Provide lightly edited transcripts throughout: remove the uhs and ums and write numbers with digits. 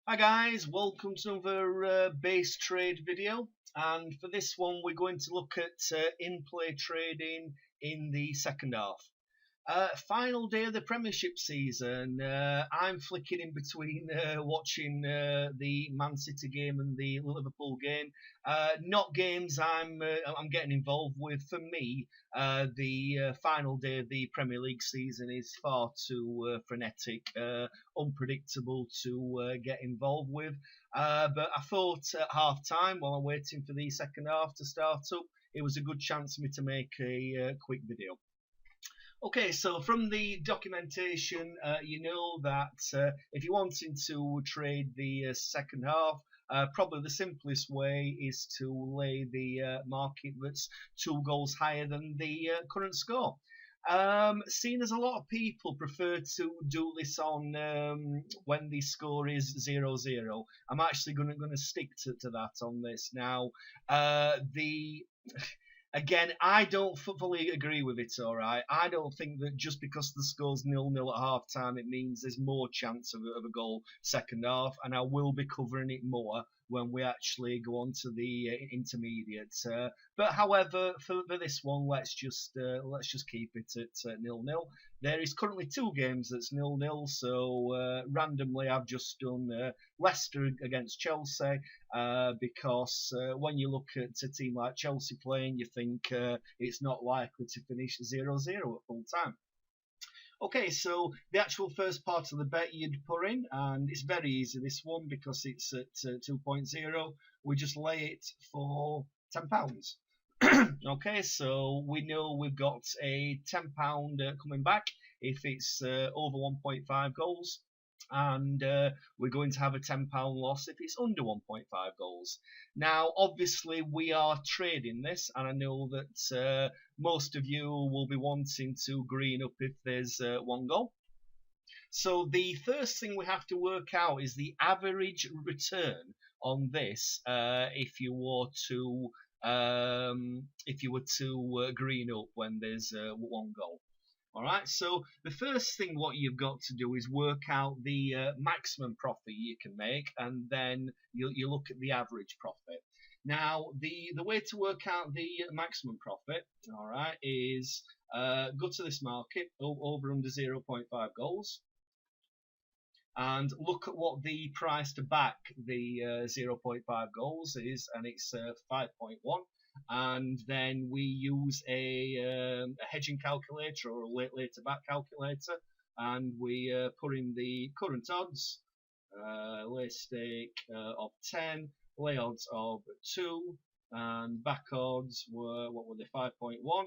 Hi guys, welcome to another base trade video, and for this one we're going to look at in-play trading in the second half. Final day of the Premiership season. I'm flicking in between watching the Man City game and the Liverpool game. Not games I'm getting involved with. For me, the final day of the Premier League season is far too frenetic, unpredictable to get involved with. But I thought at half time, while I'm waiting for the second half to start up, it was a good chance for me to make a quick video. Okay, so from the documentation, you know that if you're wanting to trade the second half, probably the simplest way is to lay the market that's 2 goals higher than the current score. Seeing as a lot of people prefer to do this on when the score is 0-0, I'm actually going to stick to that on this. Now, the again, I don't fully agree with it, all right? I don't think that just because the score's 0-0 at half time, it means there's more chance of a goal second half, and I will be covering it more when we actually go on to the intermediate. But however, for this one, let's just keep it at 0-0. There is currently 2 games that's 0-0, so randomly I've just done Leicester against Chelsea, because when you look at a team like Chelsea playing, you think it's not likely to finish 0-0 at full time. Okay, so the actual first part of the bet you'd put in, and it's very easy this one because it's at 2.0. We just lay it for £10. Okay, so we know we've got a £10 coming back if it's over 1.5 goals, and we're going to have a £10 loss if it's under 1.5 goals. Now, obviously, we are trading this, and I know that most of you will be wanting to green up if there's 1 goal. So the first thing we have to work out is the average return on this if you were to green up when there's 1 goal. All right, so the first thing what you've got to do is work out the maximum profit you can make, and then you look at the average profit. Now, the way to work out the maximum profit, all right, is go to this market over under 0.5 goals, and look at what the price to back the 0.5 goals is, and it's 5.1. And then we use a hedging calculator or a later back calculator, and we put in the current odds, lay stake of 10, lay odds of 2, and back odds were, what were they, 5.1.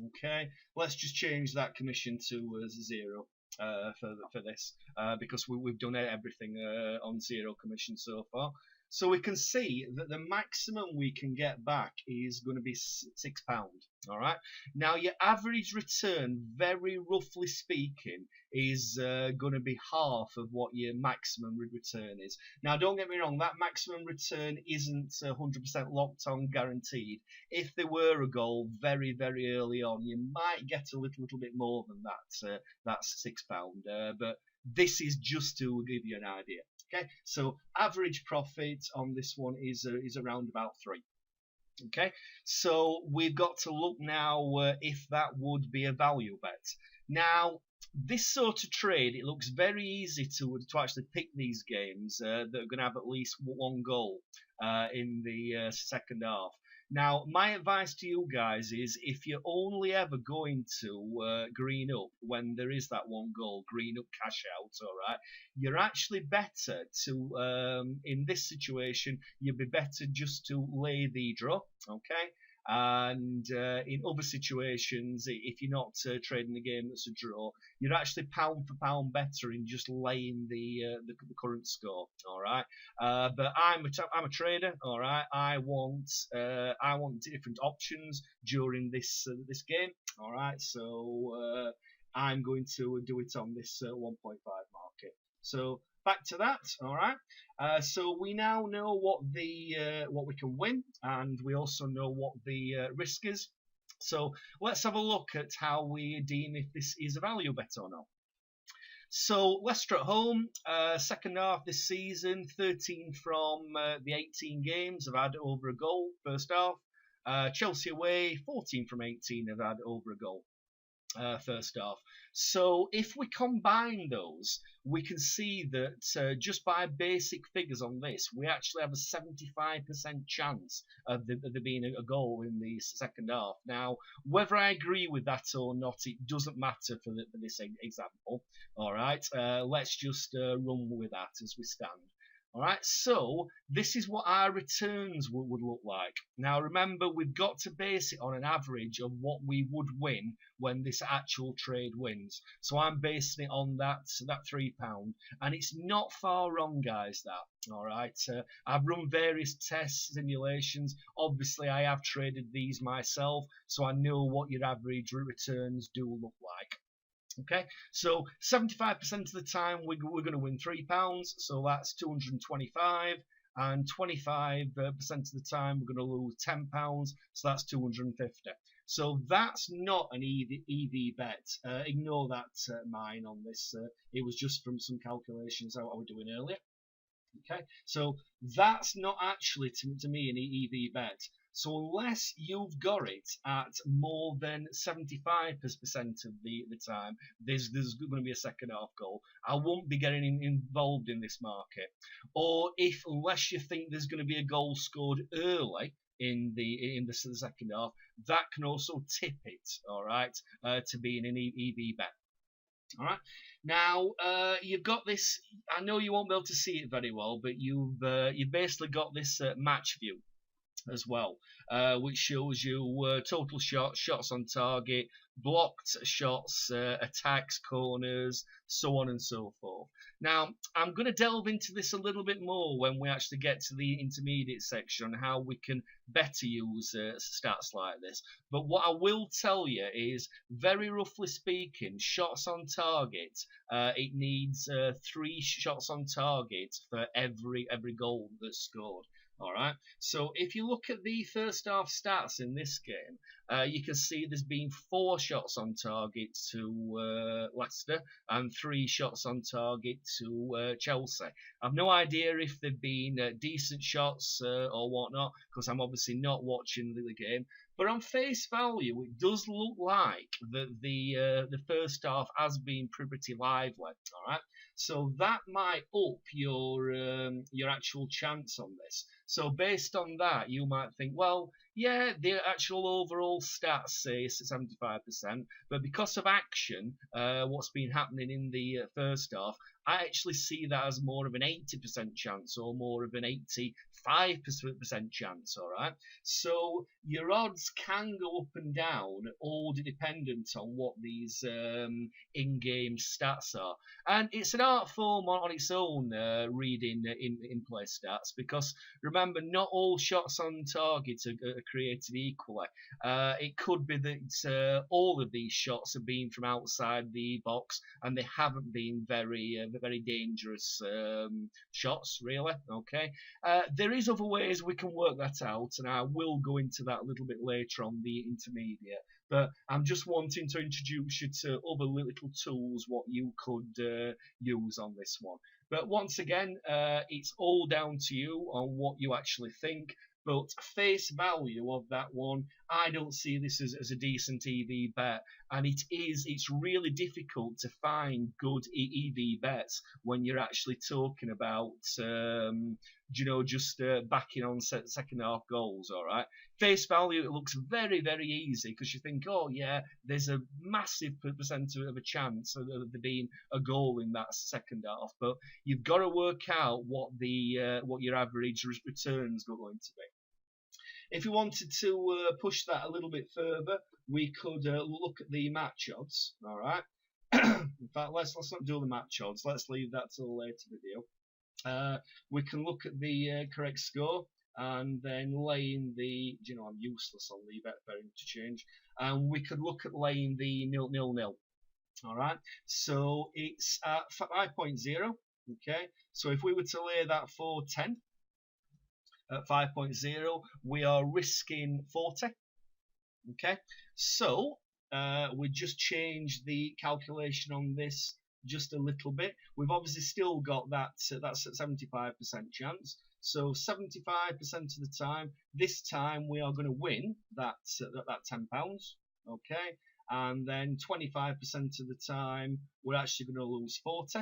Okay, let's just change that commission to 0 for this, because we've done everything on 0 commission so far. So we can see that the maximum we can get back is going to be £6. All right. Now your average return, very roughly speaking, is going to be half of what your maximum return is. Now don't get me wrong, that maximum return isn't 100% locked on, guaranteed. If there were a goal very early on, you might get a little bit more than that. That's £6. But this is just to give you an idea. Okay, so average profit on this one is around about 3. Okay, so we've got to look now if that would be a value bet. Now, this sort of trade, it looks very easy to actually pick these games that are going to have at least 1 goal in the second half. Now, my advice to you guys is, if you're only ever going to green up when there is that 1 goal, green up, cash out, all right, you're actually better to, in this situation, you'd be better just to lay the draw, okay? And in other situations, if you're not trading the game that's a draw, you're actually pound for pound better in just laying the current score. All right, but I'm a trader. All right, I want different options during this game. All right, so I'm going to do it on this 1.5 market. So back to that. All right. So we now know what we can win, and we also know what the risk is. So let's have a look at how we deem if this is a value bet or not. So Leicester at home, second half this season, 13 from the 18 games have had over a goal first half. Chelsea away, 14 from 18 have had over a goal. First half. So if we combine those, we can see that just by basic figures on this, we actually have a 75% chance of there being a goal in the second half. Now, whether I agree with that or not, it doesn't matter for this example. All right, let's just run with that as we stand. All right, so this is what our returns would look like. Now, remember, we've got to base it on an average of what we would win when this actual trade wins. So I'm basing it on that £3, and it's not far wrong, guys. That all right? I've run various tests, simulations. Obviously, I have traded these myself, so I know what your average returns do look like. Okay, so 75% of the time we're going to win £3, so that's 225, and 25% of the time we're going to lose £10, so that's 250. So that's not an EV bet. Ignore that mine on this. It was just from some calculations I was doing earlier. Okay, so that's not actually to me an EV bet. So unless you've got it at more than 75% of the time, there's going to be a second half goal. I won't be getting involved in this market. Or unless you think there's going to be a goal scored early in the second half, that can also tip it, all right, to being an EV bet. All right. Now you've got this. I know you won't be able to see it very well, but you've basically got this match view as well, which shows you total shots on target, blocked shots, attacks, corners, so on and so forth. Now, I'm going to delve into this a little bit more when we actually get to the intermediate section on how we can better use stats like this. But what I will tell you is, very roughly speaking, shots on target, it needs 3 shots on target for every goal that's scored. All right. So if you look at the first half stats in this game, you can see there's been 4 shots on target to Leicester and 3 shots on target to Chelsea. I've no idea if they've been decent shots or whatnot, because I'm obviously not watching the game. But on face value, it does look like that the first half has been pretty lively. All right. So that might up your actual chance on this. So based on that, you might think, well, yeah, the actual overall stats say it's 75%, but because of action, what's been happening in the first half, I actually see that as more of an 80% chance or more of an 85% chance, all right? So your odds can go up and down, all dependent on what these in-game stats are. And it's an art form on its own, reading in-play stats, because remember, not all shots on target are created equally. It could be that all of these shots have been from outside the box and they haven't been very dangerous shots, really. Okay, there is other ways we can work that out, and I will go into that a little bit later on the intermediate. But I'm just wanting to introduce you to other little tools what you could use on this one. But once again, it's all down to you on what you actually think. But face value of that one, I don't see this as a decent EV bet. And it's really difficult to find good EV bets when you're actually talking about, just backing on second half goals, all right? Face value, it looks very easy because you think, oh yeah, there's a massive percent of a chance of there being a goal in that second half, but you've got to work out what your average returns are going to be. If you wanted to push that a little bit further, we could look at the match odds. All right. In fact, let's not do the match odds. Let's leave that till a later video. We can look at the correct score and then laying the. I'm useless. I'll leave that for interchange. And we could look at laying the 0-0. All right. So it's at 5.0. Okay. So if we were to lay that for 10. At 5.0, we are risking 40. Okay, so we just change the calculation on this just a little bit. We've obviously still got that's 75% chance. So 75% of the time, this time we are going to win that £10. Okay, and then 25% of the time we're actually going to lose 40.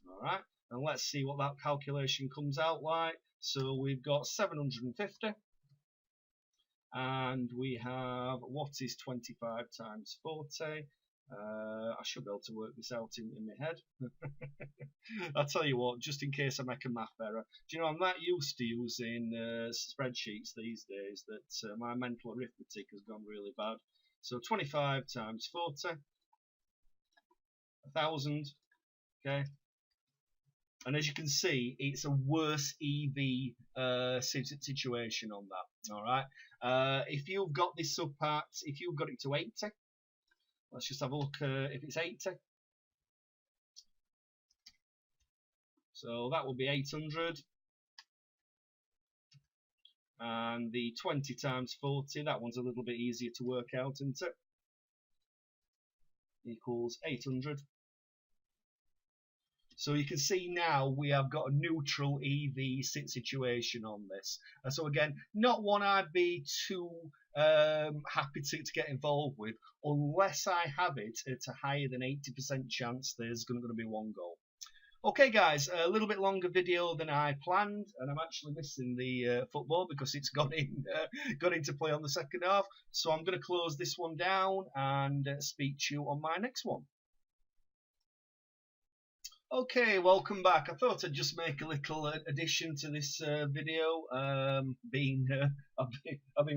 All right, and let's see what that calculation comes out like. So we've got 750, and we have, what is 25 times 40? I should be able to work this out in my head. I'll tell you what, just in case I make a math error. Do you know, I'm that used to using spreadsheets these days that my mental arithmetic has gone really bad. So 25 times 40, 1,000, okay? And as you can see, it's a worse EV situation on that, all right? If you've got this up at, if you've got it to 80, let's just have a look if it's 80. So that will be 800. And the 20 times 40, that one's a little bit easier to work out, isn't it? Equals 800. So you can see now we have got a neutral EV situation on this. So again, not one I'd be too happy to get involved with unless I have it at a higher than 80% chance there's going to be one goal. Okay guys, a little bit longer video than I planned, and I'm actually missing the football because it's gone into play on the second half. So I'm going to close this one down and speak to you on my next one. Okay, welcome back. I thought I'd just make a little addition to this video. I've been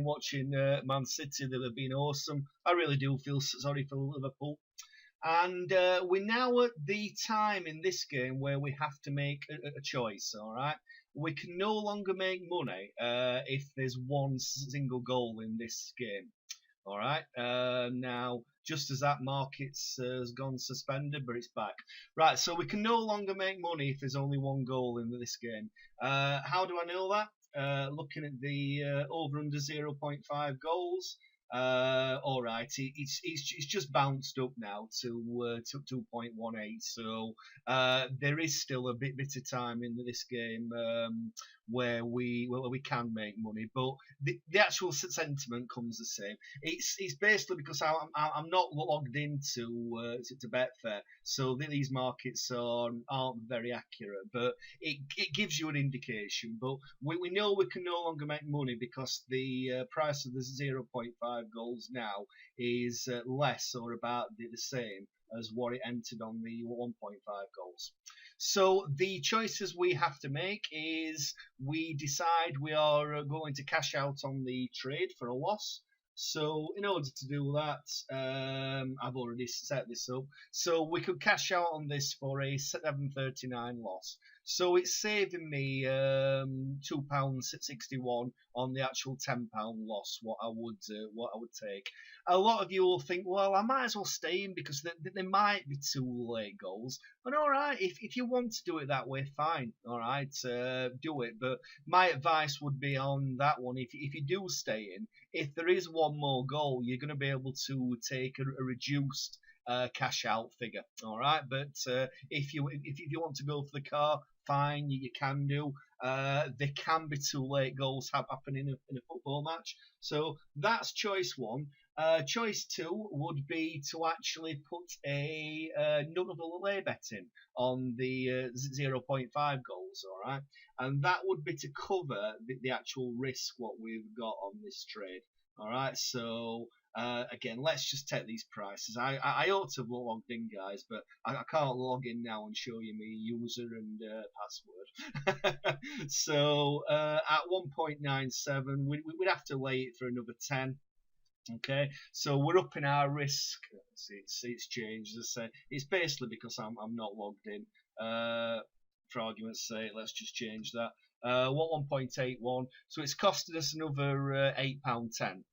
watching Man City. They've been awesome. I really do feel sorry for Liverpool. And we're now at the time in this game where we have to make a choice, all right? We can no longer make money if there's one single goal in this game, all right? Now, just as that market's has gone suspended, but it's back. Right, so we can no longer make money if there's only one goal in this game. How do I know that? Looking at the over-under 0.5 goals. All right, it's just bounced up now to 2.18. So there is still a bit of time in this game where we can make money, but the actual sentiment comes the same. It's basically because I'm not logged into to Betfair, so these markets aren't very accurate, but it gives you an indication. But we know we can no longer make money because the price of the 0.5 goals now is less or about the same as what it entered on the 1.5 goals. So the choices we have to make is we decide we are going to cash out on the trade for a loss. So in order to do that, I've already set this up. So we could cash out on this for a 7.39 loss. So it's saving me £2.61 on the actual £10 loss. What I would take. A lot of you will think, well, I might as well stay in because there might be 2 late goals. And all right, if you want to do it that way, fine. All right, do it. But my advice would be on that one. If you do stay in, if there is one more goal, you're going to be able to take a reduced cash out figure. All right, but if you want to go for the car, fine, you can do. There can be 2 late goals happening in a football match. So that's choice 1. Choice 2 would be to actually put another lay bet in on the 0.5 goals, all right, and that would be to cover the actual risk what we've got on this trade, all right. So again, let's just take these prices. I ought to have logged in, guys, but I can't log in now and show you my user and password. So at 1.97, we'd have to lay it for another 10. Okay, so we're upping our risk. It's changed. As I say, it's basically because I'm not logged in. For argument's sake, let's just change that. 1.81. So it's costing us another £8.10.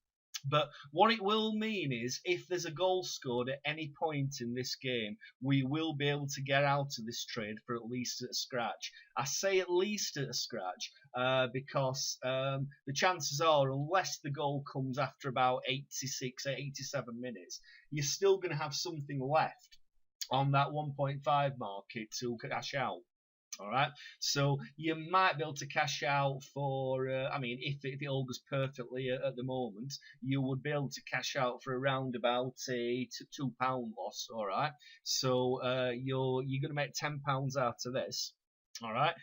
But what it will mean is if there's a goal scored at any point in this game, we will be able to get out of this trade for at least at a scratch. I say at least at a scratch because the chances are, unless the goal comes after about 86, 87 minutes, you're still going to have something left on that 1.5 market to cash out. All right, so you might be able to cash out for, I mean, if it all goes perfectly at the moment, you would be able to cash out for around about a £2 loss. All right, so you're going to make £10 out of this. All right,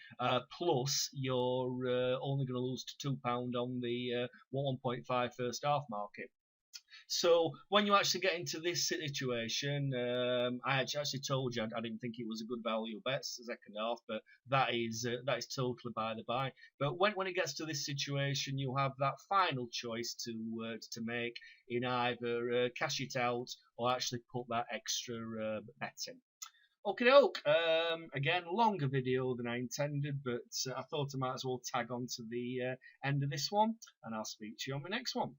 plus you're only going to lose to £2 on the 1.5 first half market. So when you actually get into this situation, I actually told you I didn't think it was a good value bet the second half, but that is totally by the by. But when it gets to this situation, you have that final choice to make in either cash it out or actually put that extra bet in. Okay, doke. Again, longer video than I intended, but I thought I might as well tag on to the end of this one, and I'll speak to you on the next one.